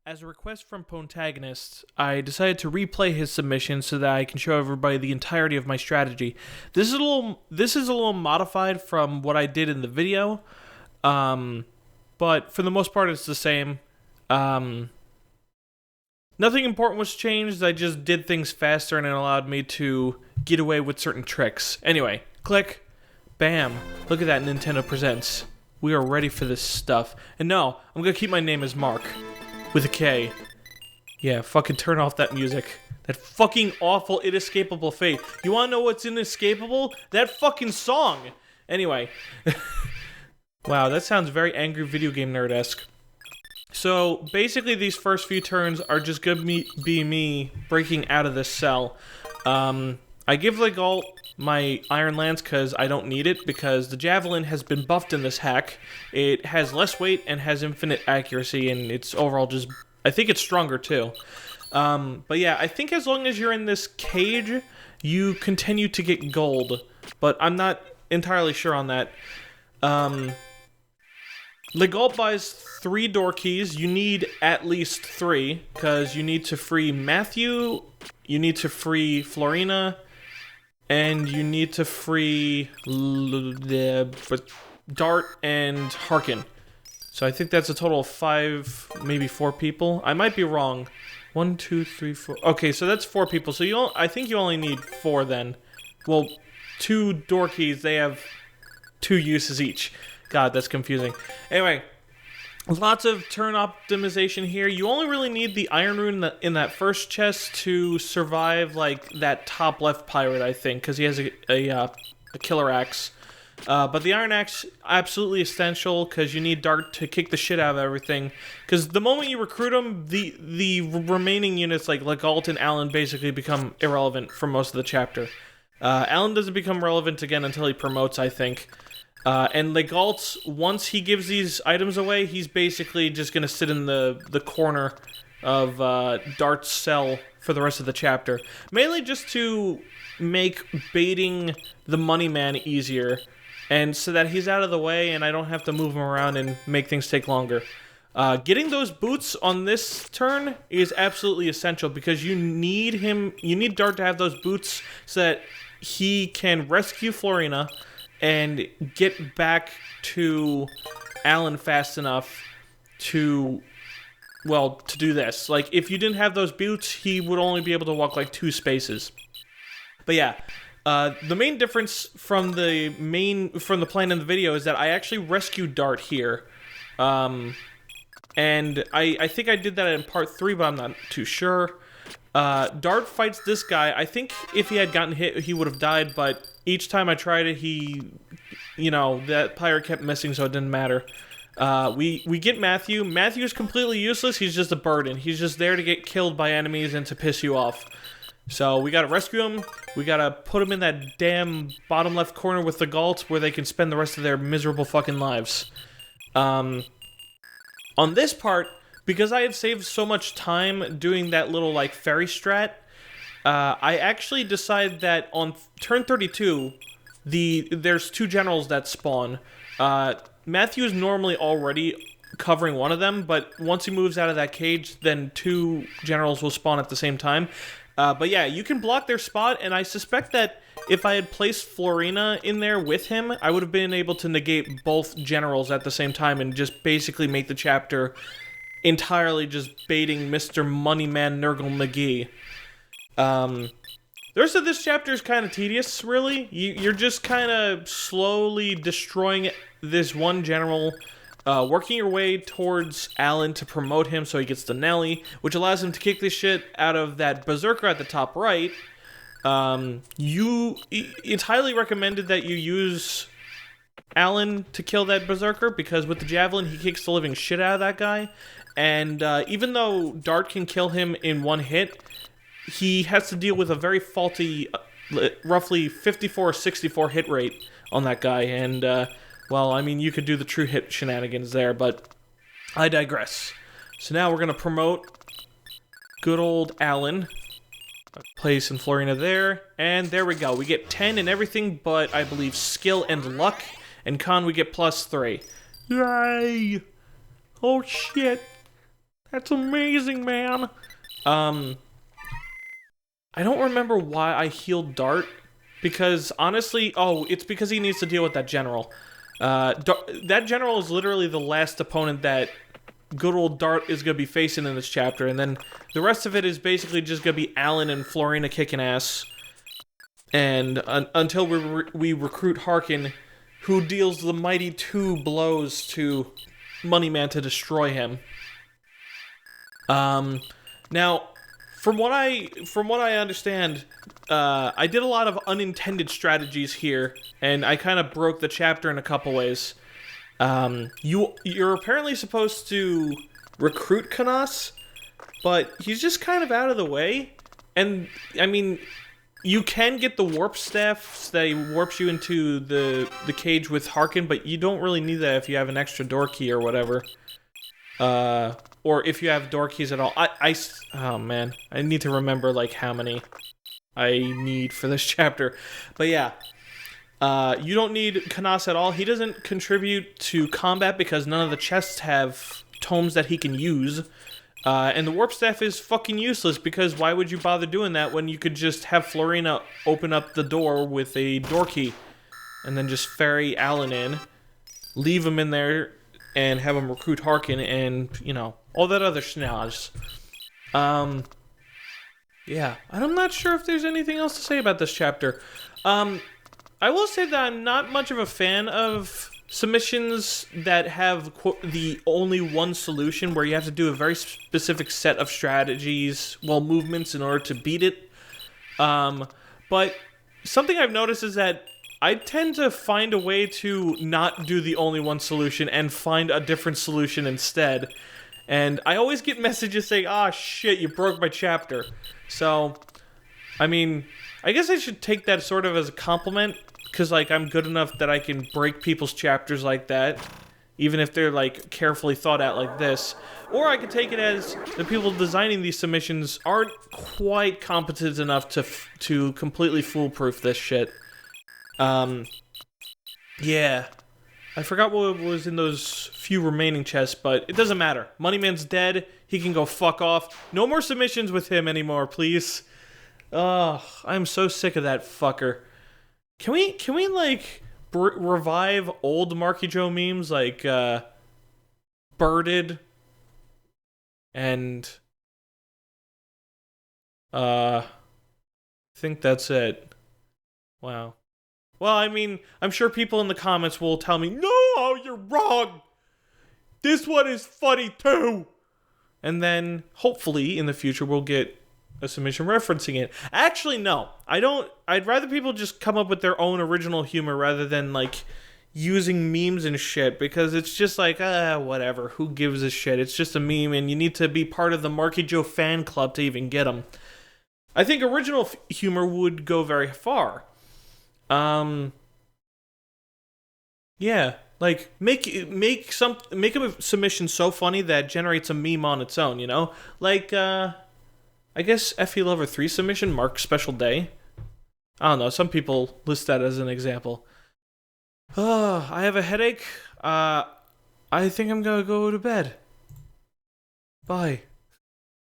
As a request from Pwntagonist, I decided to replay his submission so that I can show everybody the entirety of my strategy. This is a little modified from what I did in the video, but for the most part it's the same. Nothing important was changed. I just did things faster and it allowed me to get away with certain tricks. Anyway, click, bam, look at that, Nintendo Presents. We are ready for this stuff. And no, I'm gonna keep my name as Mark. With a K. Yeah, fucking turn off that music. That fucking awful Inescapable Fate. You wanna know what's inescapable? That fucking song! Anyway. Wow, that sounds very angry video game nerd-esque. So, basically these first few turns are just gonna be me breaking out of this cell. I give Legault my Iron Lance because I don't need it, because the Javelin has been buffed in this hack. It has less weight and has infinite accuracy, and it's overall just... I think it's stronger too. But yeah, I think as long as you're in this cage, you continue to get gold, but I'm not entirely sure on that. Legault buys 3 door keys. You need at least 3, because you need to free Matthew, you need to free Florina, and you need to free Dart and Harkin. So I think that's a total of 5, maybe 4 people. I might be wrong. 1, 2, 3, 4. Okay, so that's 4 people. So I think you only need 4 then. Well, 2 door keys, they have 2 uses each. God, that's confusing. Anyway, lots of turn optimization here. You only really need the Iron Rune in that first chest to survive, like, that top left pirate, I think, because he has a killer axe. But the Iron Axe, absolutely essential, because you need Dart to kick the shit out of everything. Because the moment you recruit him, the remaining units, like Legault and Alan, basically become irrelevant for most of the chapter. Alan doesn't become relevant again until he promotes, I think. And Legault, once he gives these items away, he's basically just going to sit in the corner of Dart's cell for the rest of the chapter. Mainly just to make baiting the money man easier, and so that he's out of the way and I don't have to move him around and make things take longer. Getting those boots on this turn is absolutely essential, because you need Dart to have those boots so that he can rescue Florina and get back to Alan fast enough to do this. Like, if you didn't have those boots, he would only be able to walk like 2 spaces. But yeah, the main difference from the plan in the video is that I actually rescued Dart here. And I think I did that in part 3, but I'm not too sure. Dart fights this guy. I think if he had gotten hit, he would have died, but each time I tried it, that pirate kept missing, so it didn't matter. We get Matthew. Matthew's completely useless. He's just a burden. He's just there to get killed by enemies and to piss you off. So we gotta rescue him. We gotta put him in that damn bottom left corner with the Legault, where they can spend the rest of their miserable fucking lives. On this part, because I had saved so much time doing that little, like, ferry strat, I actually decided that on turn 32, there's 2 generals that spawn. Matthew is normally already covering one of them, but once he moves out of that cage, then 2 generals will spawn at the same time. But yeah, you can block their spot, and I suspect that if I had placed Florina in there with him, I would have been able to negate both generals at the same time and just basically make the chapter entirely just baiting Mr. Moneyman Nurgle McGee. The rest of this chapter is kind of tedious, really. You're just kind of slowly destroying this one general, working your way towards Alan to promote him so he gets the Nelly, which allows him to kick the shit out of that Berserker at the top right. It's highly recommended that you use Alan to kill that Berserker, because with the Javelin, he kicks the living shit out of that guy. And even though Dart can kill him in 1 hit, he has to deal with a very faulty, roughly 54-64 hit rate on that guy. And, well, I mean, you could do the true hit shenanigans there, but I digress. So now we're going to promote good old Alan. Place in Florina there, and there we go. We get 10 and everything but, I believe, skill and luck, and con we get +3. Yay! Oh shit! That's amazing, man. I don't remember why I healed Dart. Because, honestly, it's because he needs to deal with that general. That general is literally the last opponent that good old Dart is going to be facing in this chapter. And then the rest of it is basically just going to be Alan and Florina kicking ass. And until we recruit Harkin, who deals the mighty 2 blows to Moneyman to destroy him. Now, from what I understand, I did a lot of unintended strategies here, and I kind of broke the chapter in a couple ways. You're apparently supposed to recruit Kanas, but he's just kind of out of the way. And I mean, you can get the warp staff that warps you into the cage with Harkin, but you don't really need that if you have an extra door key or whatever. Or if you have door keys at all. Oh man, I need to remember like how many I need for this chapter. But yeah, you don't need Kanas at all. He doesn't contribute to combat because none of the chests have tomes that he can use. And the warp staff is fucking useless because why would you bother doing that when you could just have Florina open up the door with a door key and then just ferry Alan in, leave him in there, and have him recruit Harkin and, you know, all that other schnoz. Yeah, I'm not sure if there's anything else to say about this chapter. I will say that I'm not much of a fan of submissions that have the only one solution where you have to do a very specific set of strategies, movements in order to beat it. But something I've noticed is that I tend to find a way to not do the only one solution and find a different solution instead. And I always get messages saying, "Ah, shit, you broke my chapter." So, I mean, I guess I should take that sort of as a compliment, because, like, I'm good enough that I can break people's chapters like that, even if they're, like, carefully thought out like this. Or I could take it as the people designing these submissions aren't quite competent enough to completely foolproof this shit. Yeah. I forgot what was in those few remaining chests, but it doesn't matter. Moneyman's dead. He can go fuck off. No more submissions with him anymore, please. Ugh, I'm so sick of that fucker. Can we like revive old Marky Joe memes like Birded and I think that's it. Wow. Well, I mean, I'm sure people in the comments will tell me, "No, you're wrong. This one is funny too." And then hopefully in the future we'll get a submission referencing it. Actually, no. I'd rather people just come up with their own original humor rather than, like, using memes and shit, because it's just like, whatever. Who gives a shit? It's just a meme, and you need to be part of the Marky Joe fan club to even get them. I think original humor would go very far. Yeah, like, make a submission so funny that it generates a meme on its own, you know? Like, I guess Effie Lover 3 submission, Mark's Special Day. I don't know, some people list that as an example. I have a headache. I think I'm gonna go to bed. Bye.